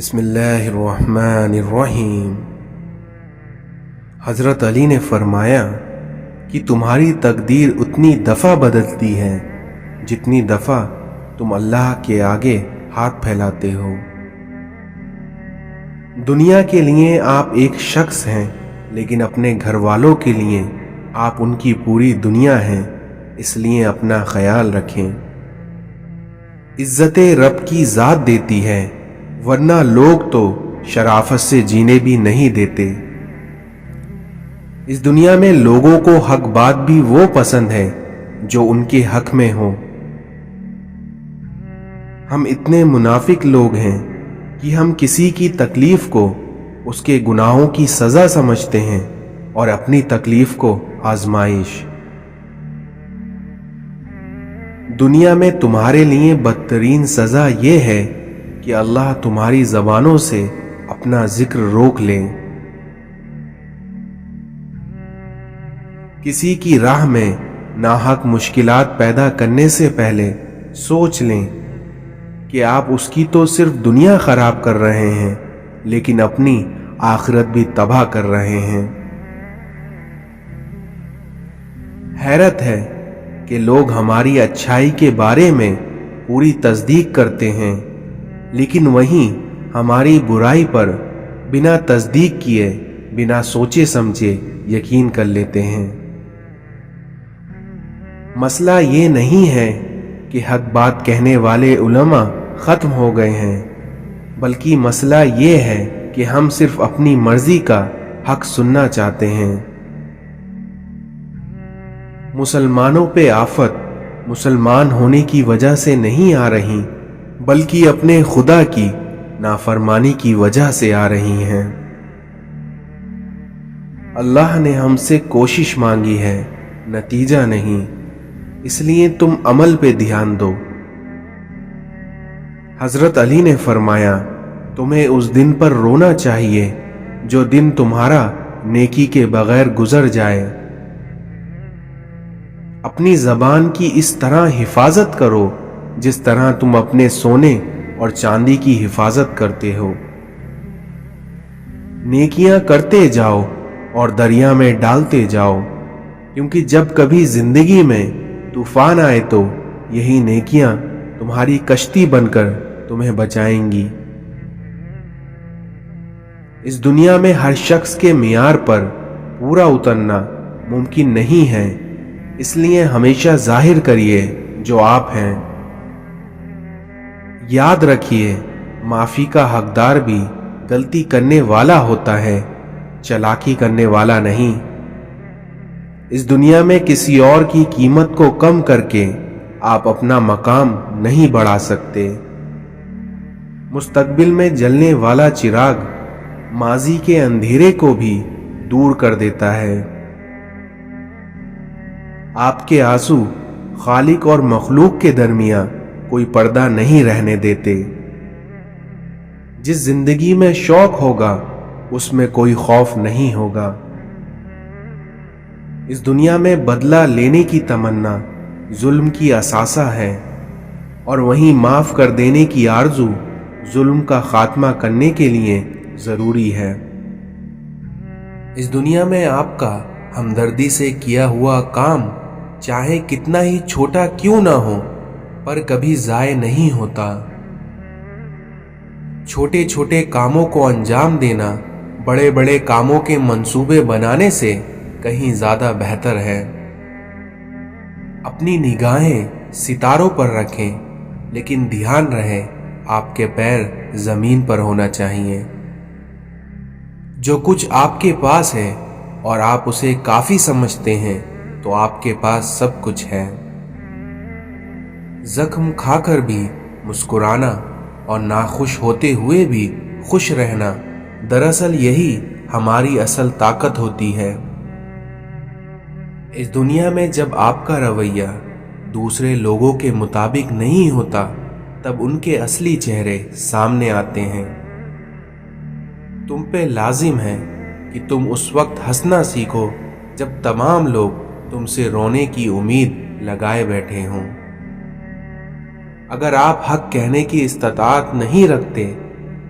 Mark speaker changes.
Speaker 1: بسم اللہ الرحمن الرحیم۔ حضرت علی نے فرمایا کہ تمہاری تقدیر اتنی دفعہ بدلتی ہے جتنی دفعہ تم اللہ کے آگے ہاتھ پھیلاتے ہو۔ دنیا کے لیے آپ ایک شخص ہیں، لیکن اپنے گھر والوں کے لیے آپ ان کی پوری دنیا ہیں، اس لیے اپنا خیال رکھیں۔ عزت رب کی ذات دیتی ہے، ورنہ لوگ تو شرافت سے جینے بھی نہیں دیتے۔ اس دنیا میں لوگوں کو حق بات بھی وہ پسند ہے جو ان کے حق میں ہو۔ ہم اتنے منافق لوگ ہیں کہ ہم کسی کی تکلیف کو اس کے گناہوں کی سزا سمجھتے ہیں اور اپنی تکلیف کو آزمائش۔ دنیا میں تمہارے لیے بدترین سزا یہ ہے کہ اللہ تمہاری زبانوں سے اپنا ذکر روک لے۔ کسی کی راہ میں ناحق مشکلات پیدا کرنے سے پہلے سوچ لیں کہ آپ اس کی تو صرف دنیا خراب کر رہے ہیں، لیکن اپنی آخرت بھی تباہ کر رہے ہیں۔ حیرت ہے کہ لوگ ہماری اچھائی کے بارے میں پوری تصدیق کرتے ہیں، لیکن وہیں ہماری برائی پر بنا تصدیق کیے، بنا سوچے سمجھے یقین کر لیتے ہیں۔ مسئلہ یہ نہیں ہے کہ حق بات کہنے والے علماء ختم ہو گئے ہیں، بلکہ مسئلہ یہ ہے کہ ہم صرف اپنی مرضی کا حق سننا چاہتے ہیں۔ مسلمانوں پہ آفت مسلمان ہونے کی وجہ سے نہیں آ رہی، بلکہ اپنے خدا کی نافرمانی کی وجہ سے آ رہی ہیں۔ اللہ نے ہم سے کوشش مانگی ہے، نتیجہ نہیں، اس لیے تم عمل پہ دھیان دو۔ حضرت علی نے فرمایا، تمہیں اس دن پر رونا چاہیے جو دن تمہارا نیکی کے بغیر گزر جائے۔ اپنی زبان کی اس طرح حفاظت کرو جس طرح تم اپنے سونے اور چاندی کی حفاظت کرتے ہو۔ نیکیاں کرتے جاؤ اور دریا میں ڈالتے جاؤ، کیونکہ جب کبھی زندگی میں طوفان آئے تو یہی نیکیاں تمہاری کشتی بن کر تمہیں بچائیں گی۔ اس دنیا میں ہر شخص کے معیار پر پورا اترنا ممکن نہیں ہے، اس لیے ہمیشہ ظاہر کریے جو آپ ہیں۔ یاد رکھیے، معافی کا حقدار بھی غلطی کرنے والا ہوتا ہے، چالاکی کرنے والا نہیں۔ اس دنیا میں کسی اور کی قیمت کو کم کر کے آپ اپنا مقام نہیں بڑھا سکتے۔ مستقبل میں جلنے والا چراغ ماضی کے اندھیرے کو بھی دور کر دیتا ہے۔ آپ کے آنسو خالق اور مخلوق کے درمیان کوئی پردہ نہیں رہنے دیتے۔ جس زندگی میں شوق ہوگا اس میں کوئی خوف نہیں ہوگا۔ اس دنیا میں بدلہ لینے کی تمنا ظلم کی اثاثہ ہے، اور وہیں معاف کر دینے کی آرزو ظلم کا خاتمہ کرنے کے لیے ضروری ہے۔ اس دنیا میں آپ کا ہمدردی سے کیا ہوا کام چاہے کتنا ہی چھوٹا کیوں نہ ہو، پر کبھی ضائع نہیں ہوتا۔ چھوٹے چھوٹے کاموں کو انجام دینا بڑے بڑے کاموں کے منصوبے بنانے سے کہیں زیادہ بہتر ہے۔ اپنی نگاہیں ستاروں پر رکھیں، لیکن دھیان رہے آپ کے پیر زمین پر ہونا چاہیے۔ جو کچھ آپ کے پاس ہے اور آپ اسے کافی سمجھتے ہیں تو آپ کے پاس سب کچھ ہے۔ زخم کھا کر بھی مسکرانا اور ناخوش ہوتے ہوئے بھی خوش رہنا، دراصل یہی ہماری اصل طاقت ہوتی ہے۔ اس دنیا میں جب آپ کا رویہ دوسرے لوگوں کے مطابق نہیں ہوتا، تب ان کے اصلی چہرے سامنے آتے ہیں۔ تم پہ لازم ہے کہ تم اس وقت ہنسنا سیکھو جب تمام لوگ تم سے رونے کی امید لگائے بیٹھے ہوں۔ اگر آپ حق کہنے کی استطاعت نہیں رکھتے